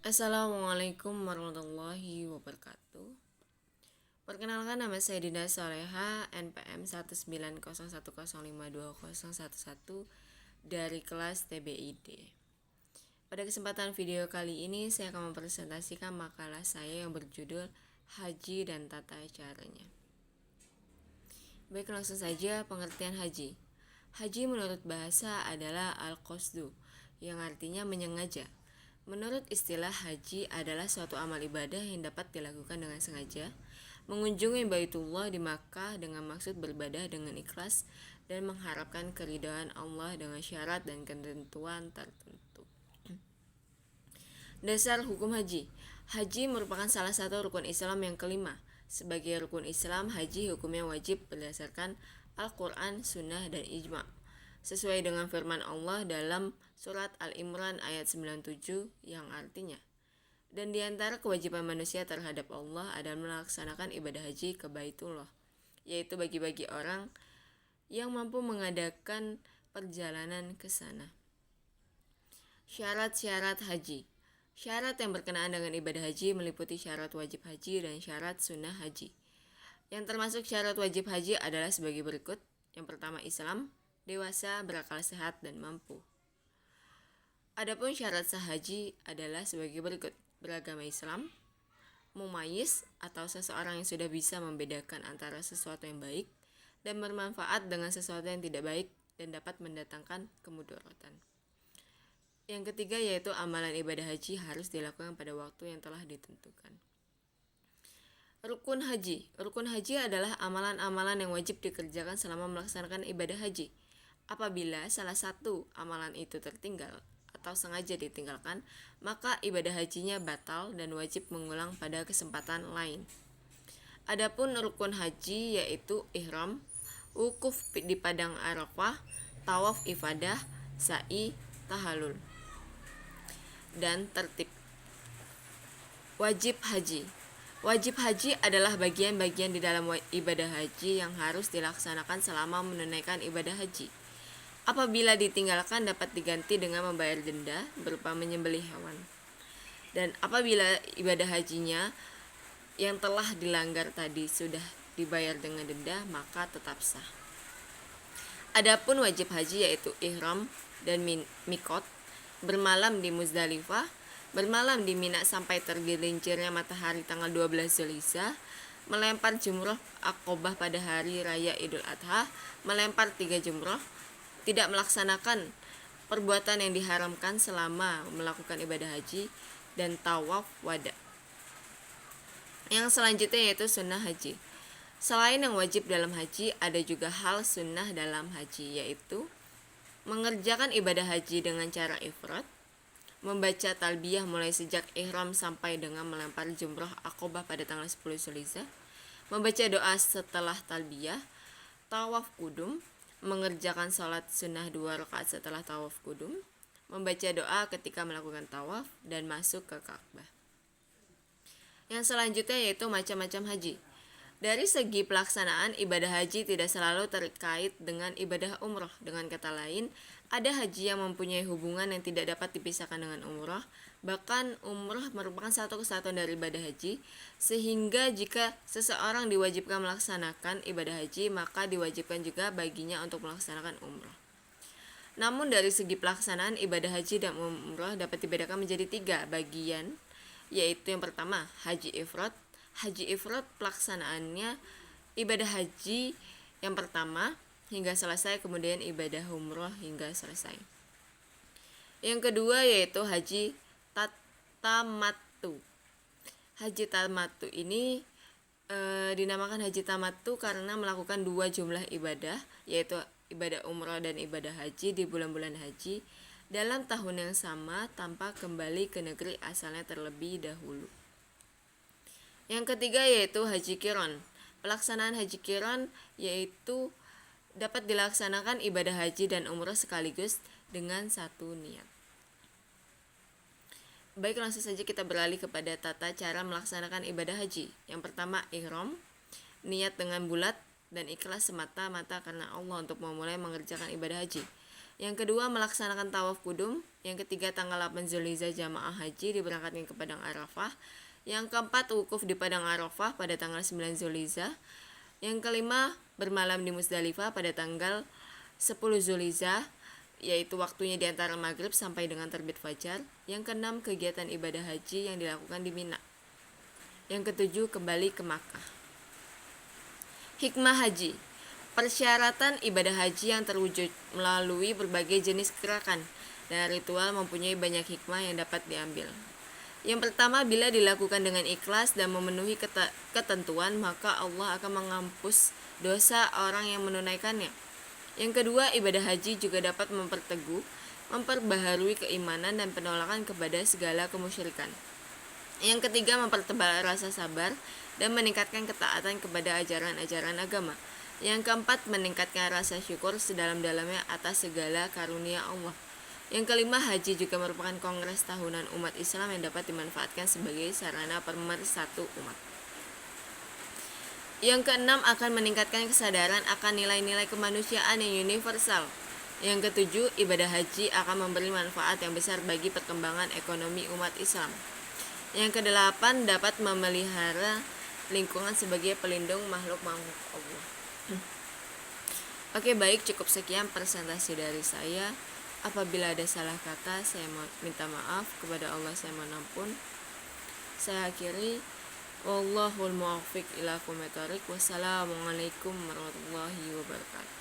Assalamualaikum warahmatullahi wabarakatuh. Perkenalkan, nama saya Dinda Soleha, NPM 19010520011 dari kelas TBID. Pada kesempatan video kali ini saya akan mempresentasikan makalah saya yang berjudul Haji dan Tata Caranya. Baik, langsung saja pengertian haji. Haji menurut bahasa adalah al-qasdu, yang artinya menyengaja. Menurut istilah, haji adalah suatu amal ibadah yang dapat dilakukan dengan sengaja, mengunjungi Baitullah di Makkah dengan maksud beribadah dengan ikhlas dan mengharapkan keridhaan Allah dengan syarat dan ketentuan tertentu. Dasar hukum haji. Haji merupakan salah satu rukun Islam yang kelima. Sebagai rukun Islam, haji hukumnya wajib berdasarkan Al-Quran, Sunnah, dan Ijma', sesuai dengan firman Allah dalam surat Al-Imran ayat 97 yang artinya, dan diantara kewajiban manusia terhadap Allah adalah melaksanakan ibadah haji ke Baitullah, yaitu bagi-bagi orang yang mampu mengadakan perjalanan ke sana. Syarat-syarat haji. Syarat yang berkenaan dengan ibadah haji meliputi syarat wajib haji dan syarat sunnah haji. Yang termasuk syarat wajib haji adalah sebagai berikut. Yang pertama, Islam, dewasa, berakal sehat, dan mampu. Adapun syarat sah haji adalah sebagai berikut: beragama Islam, mumayyiz atau seseorang yang sudah bisa membedakan antara sesuatu yang baik dan bermanfaat dengan sesuatu yang tidak baik dan dapat mendatangkan kemudaratan. Yang ketiga yaitu amalan ibadah haji harus dilakukan pada waktu yang telah ditentukan. Rukun haji. Rukun haji adalah amalan-amalan yang wajib dikerjakan selama melaksanakan ibadah haji. Apabila salah satu amalan itu tertinggal atau sengaja ditinggalkan, maka ibadah hajinya batal dan wajib mengulang pada kesempatan lain. Adapun rukun haji yaitu ihram, wukuf di padang Arafah, tawaf ifadah, sa'i, tahallul, dan tertib. Wajib haji. Wajib haji adalah bagian-bagian di dalam ibadah haji yang harus dilaksanakan selama menunaikan ibadah haji. Apabila ditinggalkan dapat diganti dengan membayar denda berupa menyembelih hewan. Dan apabila ibadah hajinya yang telah dilanggar tadi sudah dibayar dengan denda, maka tetap sah. Adapun wajib haji yaitu ihram dan mikot, bermalam di Muzdalifah, bermalam di Mina sampai tergelincirnya matahari tanggal 12 Zulhijjah, melempar jumroh Aqobah pada hari raya Idul Adha, melempar 3 jumroh, tidak melaksanakan perbuatan yang diharamkan selama melakukan ibadah haji, dan tawaf wada. Yang selanjutnya yaitu sunnah haji. Selain yang wajib dalam haji, ada juga hal sunnah dalam haji, yaitu mengerjakan ibadah haji dengan cara ifrad, membaca talbiyah mulai sejak ihram sampai dengan melempar jumroh Aqobah pada tanggal 10 Zulhijjah, membaca doa setelah talbiyah, tawaf kudum, mengerjakan sholat sunnah 2 rakaat setelah tawaf kudum, membaca doa ketika melakukan tawaf, dan masuk ke Ka'bah. Yang selanjutnya yaitu macam-macam haji. Dari segi pelaksanaan, ibadah haji tidak selalu terkait dengan ibadah umroh. Dengan kata lain, ada haji yang mempunyai hubungan yang tidak dapat dipisahkan dengan umroh. Bahkan umroh merupakan satu kesatuan dari ibadah haji, sehingga jika seseorang diwajibkan melaksanakan ibadah haji, maka diwajibkan juga baginya untuk melaksanakan umroh. Namun dari segi pelaksanaan, ibadah haji dan umroh dapat dibedakan menjadi 3 bagian, yaitu yang pertama, haji ifrad. Haji ifrad pelaksanaannya ibadah haji yang pertama hingga selesai, kemudian ibadah umroh hingga selesai. Yang kedua yaitu haji tamattu. Haji tamattu ini dinamakan haji tamattu karena melakukan 2 jumlah ibadah, yaitu ibadah umroh dan ibadah haji di bulan-bulan haji dalam tahun yang sama tanpa kembali ke negeri asalnya terlebih dahulu. Yang ketiga yaitu haji qiron. Pelaksanaan haji qiron yaitu dapat dilaksanakan ibadah haji dan umroh sekaligus dengan satu niat. Baik, langsung saja kita beralih kepada tata cara melaksanakan ibadah haji. Yang pertama, ihram, niat dengan bulat dan ikhlas semata-mata karena Allah untuk memulai mengerjakan ibadah haji. Yang kedua, melaksanakan tawaf kudum. Yang ketiga, tanggal 8 Zulhijjah jamaah haji diberangkatkan ke Padang Arafah. Yang keempat, wukuf di Padang Arafah pada tanggal 9 Zulhijjah. Yang kelima, bermalam di Musdalifah pada tanggal 10 Zulhijjah, yaitu waktunya di antara maghrib sampai dengan terbit fajar. Yang keenam, kegiatan ibadah haji yang dilakukan di Mina. Yang ketujuh, kembali ke Makkah. Hikmah haji. Persyaratan ibadah haji yang terwujud melalui berbagai jenis gerakan dan ritual mempunyai banyak hikmah yang dapat diambil. Yang pertama, bila dilakukan dengan ikhlas dan memenuhi ketentuan, maka Allah akan menghapus dosa orang yang menunaikannya. Yang kedua, ibadah haji juga dapat memperteguh, memperbaharui keimanan dan penolakan kepada segala kemusyrikan. Yang ketiga, mempertebal rasa sabar dan meningkatkan ketaatan kepada ajaran-ajaran agama. Yang keempat, meningkatkan rasa syukur sedalam-dalamnya atas segala karunia Allah. Yang kelima, haji juga merupakan kongres tahunan umat Islam yang dapat dimanfaatkan sebagai sarana pemersatu umat. Yang keenam, akan meningkatkan kesadaran akan nilai-nilai kemanusiaan yang universal. Yang ketujuh, ibadah haji akan memberi manfaat yang besar bagi perkembangan ekonomi umat Islam. Yang kedelapan, dapat memelihara lingkungan sebagai pelindung makhluk-makhluk Allah. Oke, baik, cukup sekian presentasi dari saya. Apabila ada salah kata, saya minta maaf. Kepada Allah saya mohon ampun. Saya akhiri. Wallahul muwaffiq ila aqwamit thoriq. Wassalamualaikum warahmatullahi wabarakatuh.